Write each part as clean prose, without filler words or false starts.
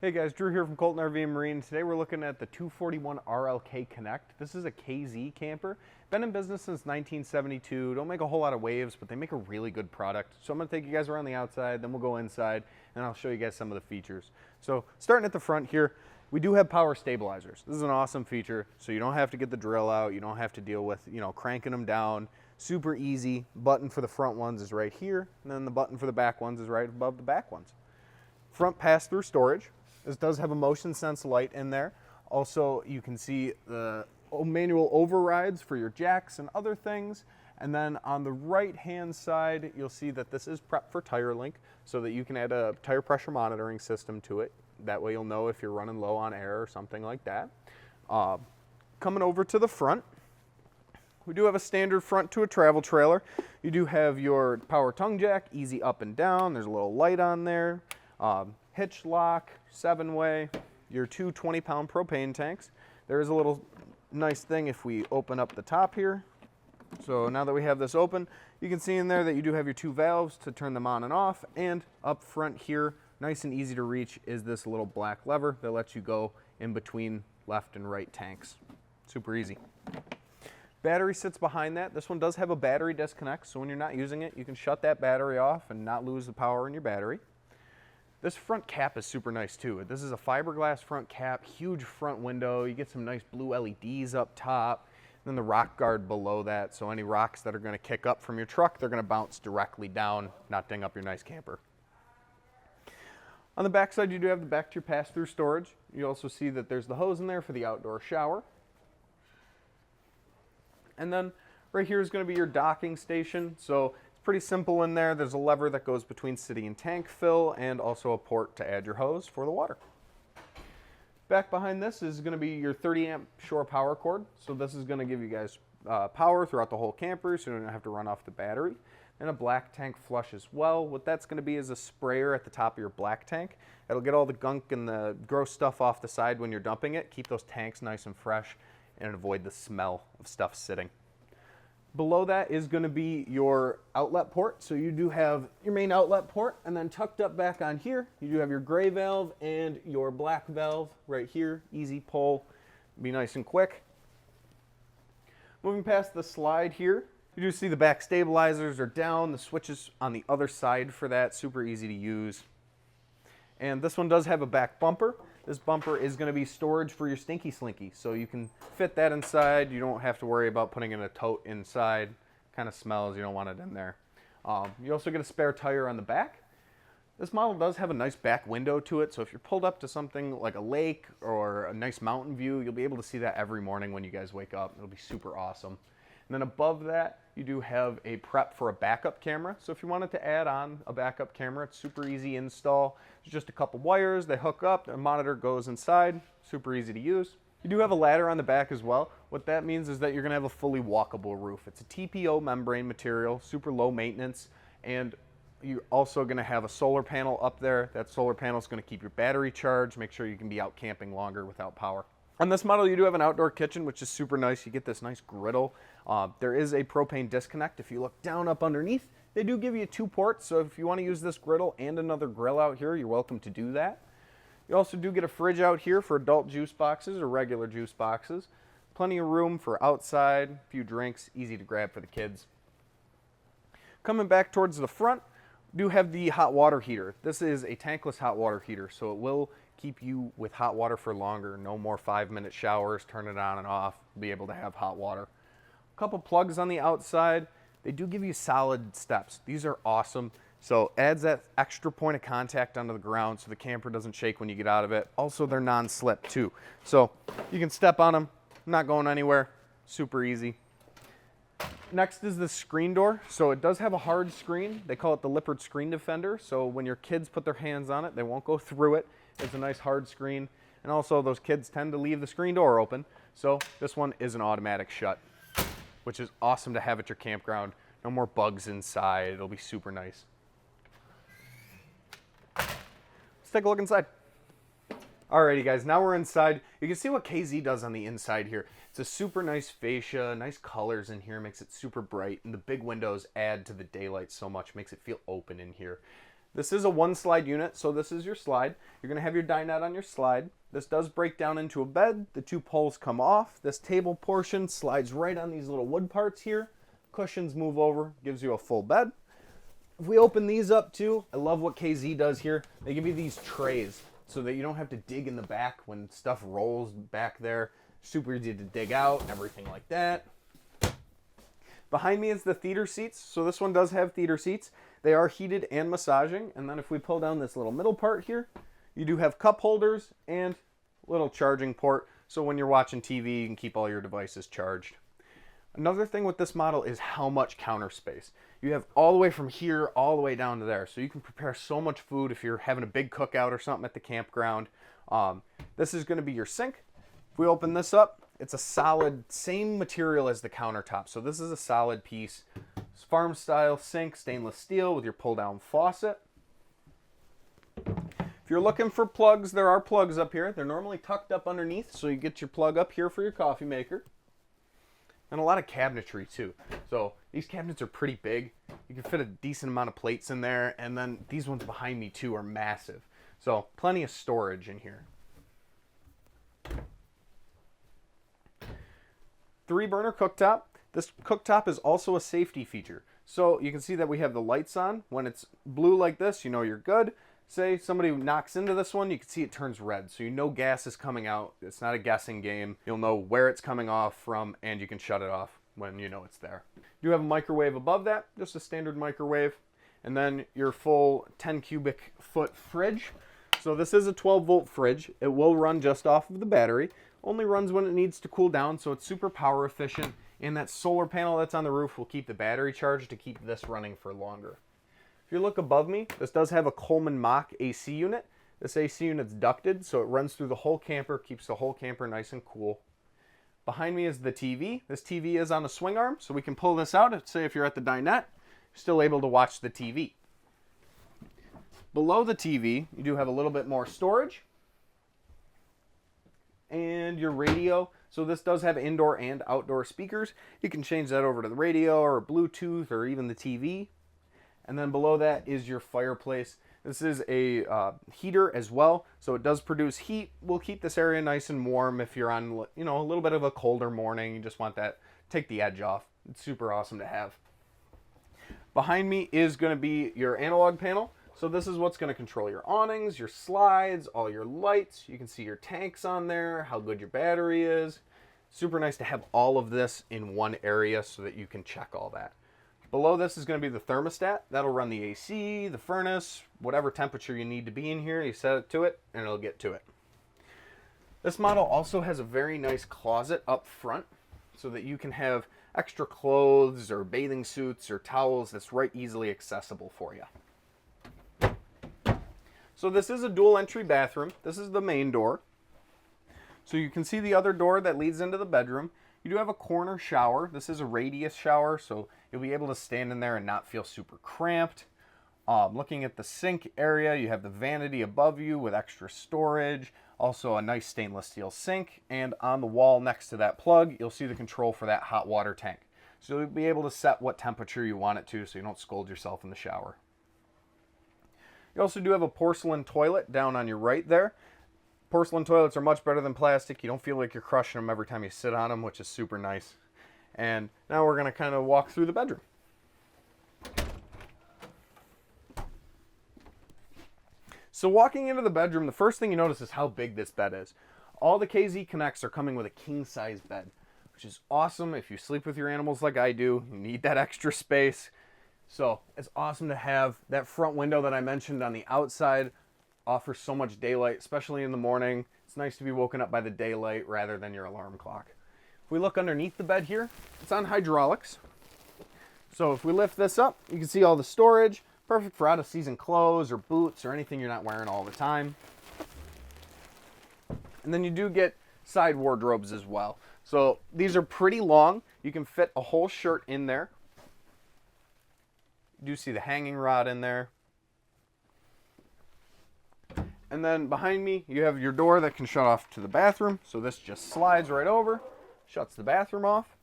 Hey guys, Drew here from Colton RV and Marine. Today we're looking at the 241 RLK Connect. This is a KZ camper. Been in business since 1972. Don't make a whole lot of waves, but they make a really good product. So I'm going to take you guys around the outside, then we'll go inside, and I'll show you guys some of the features. So starting at the front here, we do have power stabilizers. This is an awesome feature, so you don't have to get the drill out. You don't have to deal with, cranking them down. Super easy. Button for the front ones is right here, and then the button for the back ones is right above the back ones. Front pass-through storage. This does have a motion sense light in there. Also, you can see the manual overrides for your jacks and other things. And then on the right-hand side, you'll see that this is prepped for tire link so that you can add a tire pressure monitoring system to it. That way you'll know if you're running low on air or something like that. Coming over to the front, we do have a standard front to a travel trailer. You do have your power tongue jack, easy up and down. There's a little light on there. Hitch lock, 7-way, your two 20-pound propane tanks. There is a little nice thing if we open up the top here. So now that we have this open, you can see in there that you do have your two valves to turn them on and off. And up front here, nice and easy to reach, is this little black lever that lets you go in between left and right tanks. Super easy. Battery sits behind that. This one does have a battery disconnect, so when you're not using it, you can shut that battery off and not lose the power in your battery. This front cap is super nice too. This is a fiberglass front cap, huge front window. You get some nice blue LEDs up top, and then the rock guard below that. So any rocks that are going to kick up from your truck, they're going to bounce directly down, not ding up your nice camper. On the back side, you do have the back to your pass-through storage. You also see that there's the hose in there for the outdoor shower. And then right here is going to be your docking station. So pretty simple in there. There's a lever that goes between city and tank fill, and also a port to add your hose for the water. Back behind this is going to be your 30 amp shore power cord. So this is going to give you guys power throughout the whole camper, so you don't have to run off the battery. And a black tank flush as well. What that's going to be is a sprayer at the top of your black tank. It'll get all the gunk and the gross stuff off the side when you're dumping it. Keep those tanks nice and fresh and avoid the smell of stuff sitting. Below that is going to be your outlet port. So you do have your main outlet port, and then tucked up back on here, you do have your gray valve and your black valve right here. Easy pull, be nice and quick. Moving past the slide here, you do see the back stabilizers are down. The switches on the other side for that, super easy to use. And this one does have a back bumper. This bumper is going to be storage for your Stinky Slinky, so you can fit that inside. You don't have to worry about putting in a tote inside. Kind of smells, you don't want it in there. You also get a spare tire on the back. This model does have a nice back window to it, so if you're pulled up to something like a lake or a nice mountain view, you'll be able to see that every morning when you guys wake up. It'll be super awesome. And then above that, you do have a prep for a backup camera. So if you wanted to add on a backup camera, it's super easy install. There's just a couple wires, they hook up, the monitor goes inside, super easy to use. You do have a ladder on the back as well. What that means is that you're gonna have a fully walkable roof. It's a TPO membrane material, super low maintenance, and you're also gonna have a solar panel up there. That solar panel is gonna keep your battery charged, make sure you can be out camping longer without power. On this model, you do have an outdoor kitchen, which is super nice. You get this nice griddle. There is a propane disconnect. If you look down up underneath, they do give you 2 ports. So if you want to use this griddle and another grill out here, you're welcome to do that. You also do get a fridge out here for adult juice boxes or regular juice boxes. Plenty of room for outside, a few drinks, easy to grab for the kids. Coming back towards the front, we do have the hot water heater. This is a tankless hot water heater, so it will keep you with hot water for longer. No more 5-minute showers, turn it on and off, be able to have hot water. A couple plugs on the outside. They do give you solid steps. These are awesome. So adds that extra point of contact onto the ground so the camper doesn't shake when you get out of it. Also, they're non-slip too. So you can step on them, not going anywhere, super easy. Next is the screen door. So it does have a hard screen. They call it the Lippert Screen Defender. So when your kids put their hands on it, they won't go through it. It's a nice hard screen, and also those kids tend to leave the screen door open, so this one is an automatic shut, which is awesome to have at your campground. No more bugs inside. It'll be super nice. Let's take a look inside. Alrighty guys, now we're inside. You can see what KZ does on the inside here. It's a super nice fascia, nice colors in here, makes it super bright, and the big windows add to the daylight so much, makes it feel open in here. This is a one slide unit, so this is your slide. You're going to have your dinette on your slide. This does break down into a bed. The two poles come off. This table portion slides right on these little wood parts here. Cushions move over, gives you a full bed. If we open these up too, I love what KZ does here. They give you these trays so that you don't have to dig in the back when stuff rolls back there. Super easy to dig out and everything like that. Behind me is the theater seats. So this one does have theater seats. They are heated and massaging. And then if we pull down this little middle part here, you do have cup holders and little charging port. So when you're watching TV, you can keep all your devices charged. Another thing with this model is how much counter space. You have all the way from here all the way down to there. So you can prepare so much food if you're having a big cookout or something at the campground. This is going to be your sink. If we open this up, it's a solid, same material as the countertop. So this is a solid piece. It's farm style sink, stainless steel with your pull down faucet. If you're looking for plugs, there are plugs up here. They're normally tucked up underneath, so you get your plug up here for your coffee maker. And a lot of cabinetry too. So these cabinets are pretty big. You can fit a decent amount of plates in there. And then these ones behind me too are massive. So plenty of storage in here. 3-burner cooktop. This cooktop is also a safety feature. So you can see that we have the lights on. When it's blue like this, you know you're good. Say somebody knocks into this one, you can see it turns red. So you know gas is coming out. It's not a guessing game. You'll know where it's coming off from, and you can shut it off when you know it's there. You have a microwave above that, just a standard microwave. And then your full 10 cubic foot fridge. So this is a 12-volt fridge. It will run just off of the battery. Only runs when it needs to cool down, so it's super power efficient. And that solar panel that's on the roof will keep the battery charged to keep this running for longer. If you look above me, this does have a Coleman Mach AC unit. This AC unit's ducted, so it runs through the whole camper, keeps the whole camper nice and cool. Behind me is the TV. This TV is on a swing arm, so we can pull this out. Say if you're at the dinette, you're still able to watch the TV. Below the TV, you do have a little bit more storage. And your radio. So this does have indoor and outdoor speakers. You can change that over to the radio or Bluetooth or even the TV. And then below that is your fireplace. This is a heater as well, so it does produce heat. We'll keep this area nice and warm if you're on, you know, a little bit of a colder morning. You just want that, take the edge off. It's super awesome to have. Behind me is going to be your analog panel. So this is what's going to control your awnings, your slides, all your lights. You can see your tanks on there, how good your battery is. Super nice to have all of this in one area so that you can check all that. Below this is going to be the thermostat. That'll run the AC, the furnace, whatever temperature you need to be in here. You set it to it and it'll get to it. This model also has a very nice closet up front so that you can have extra clothes or bathing suits or towels that's right easily accessible for you. So this is a dual entry bathroom. This is the main door. So you can see the other door that leads into the bedroom. You do have a corner shower. This is a radius shower, so you'll be able to stand in there and not feel super cramped. Looking at the sink area, you have the vanity above you with extra storage. Also a nice stainless steel sink. And on the wall next to that plug, you'll see the control for that hot water tank. So you'll be able to set what temperature you want it to so you don't scold yourself in the shower. You also do have a porcelain toilet down on your right there. Porcelain toilets are much better than plastic. You don't feel like you're crushing them every time you sit on them, which is super nice. And now we're going to kind of walk through the bedroom. So walking into the bedroom, the first thing you notice is how big this bed is. All the KZ Connects are coming with a king-size bed, which is awesome if you sleep with your animals like I do. You need that extra space. So it's awesome to have that front window that I mentioned on the outside. Offers so much daylight, especially in the morning. It's nice to be woken up by the daylight rather than your alarm clock. If we look underneath the bed here, it's on hydraulics. So if we lift this up, you can see all the storage. Perfect for out-of-season clothes or boots or anything you're not wearing all the time. And then you do get side wardrobes as well. So these are pretty long. You can fit a whole shirt in there. You do see the hanging rod in there. And then behind me, you have your door that can shut off to the bathroom. So this just slides right over, shuts the bathroom off.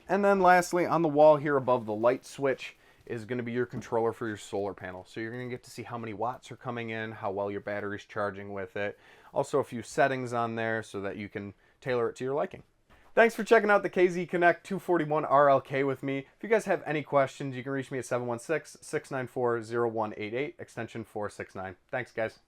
And then lastly, on the wall here above the light switch is going to be your controller for your solar panel. So you're going to get to see how many watts are coming in, how well your battery's charging with it. Also a few settings on there so that you can tailor it to your liking. Thanks for checking out the KZ Connect 241 RLK with me. If you guys have any questions, you can reach me at 716-694-0188, extension 469. Thanks, guys.